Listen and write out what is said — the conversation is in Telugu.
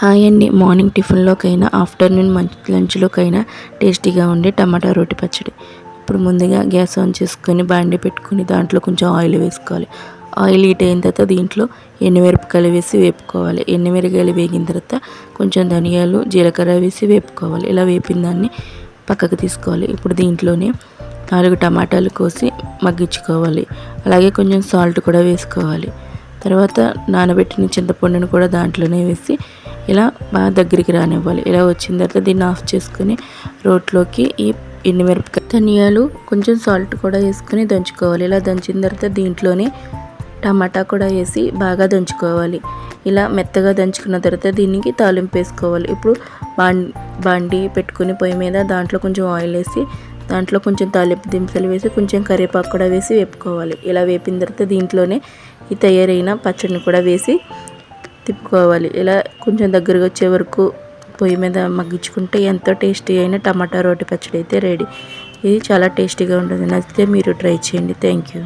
హాయ్ అండి. మార్నింగ్ టిఫిన్లోకైనా ఆఫ్టర్నూన్ లంచ్లోకైనా టేస్టీగా ఉండే టమాటా రోటి పచ్చడి. ఇప్పుడు ముందుగా గ్యాస్ ఆన్ చేసుకొని బాండి పెట్టుకుని దాంట్లో కొంచెం ఆయిల్ వేసుకోవాలి. ఆయిల్ హీట్ అయిన తర్వాత దీంట్లో ఎండుమిరపకాయలు వేసి వేపుకోవాలి. ఎండుమిరపకాయలు వేగిన తర్వాత కొంచెం ధనియాలు జీలకర్ర వేసి వేపుకోవాలి. ఇలా వేపిన దాన్ని పక్కకు తీసుకోవాలి. ఇప్పుడు దీంట్లోనే 4 టమాటాలు కోసి మగ్గించుకోవాలి. అలాగే కొంచెం సాల్ట్ కూడా వేసుకోవాలి. తర్వాత నానబెట్టిన చింతపండును కూడా దాంట్లోనే వేసి ఇలా బాగా దగ్గరికి రానివ్వాలి. ఇలా వచ్చిన తర్వాత దీన్ని ఆఫ్ చేసుకొని రోట్లోకి ఈ ఎండుమిరపకాయ ధనియాలు కొంచెం సాల్ట్ కూడా వేసుకొని దంచుకోవాలి. ఇలా దంచిన తర్వాత దీంట్లోనే టమాటా కూడా వేసి బాగా దంచుకోవాలి. ఇలా మెత్తగా దంచుకున్న తర్వాత దీనికి తాలింపు వేసుకోవాలి. ఇప్పుడు బాండి పెట్టుకుని పొయ్యి మీద దాంట్లో కొంచెం ఆయిల్ వేసి దాంట్లో కొంచెం తాలింపు దినుసులు వేసి కొంచెం కరివేపాకు కూడా వేసి వేపుకోవాలి. ఇలా వేపిన తర్వాత దీంట్లోనే ఈ తయారైన పచ్చడిని కూడా వేసి తిప్పుకోవాలి. ఇలా కొంచెం దగ్గరగా వచ్చే వరకు పొయ్యి మీద మగ్గించుకుంటే ఎంతో టేస్టీ అయిన టమాటా రోటి పచ్చడి అయితే రెడీ. ఇది చాలా టేస్టీగా ఉంటుంది. నచ్చితే మీరు ట్రై చేయండి. Thank you.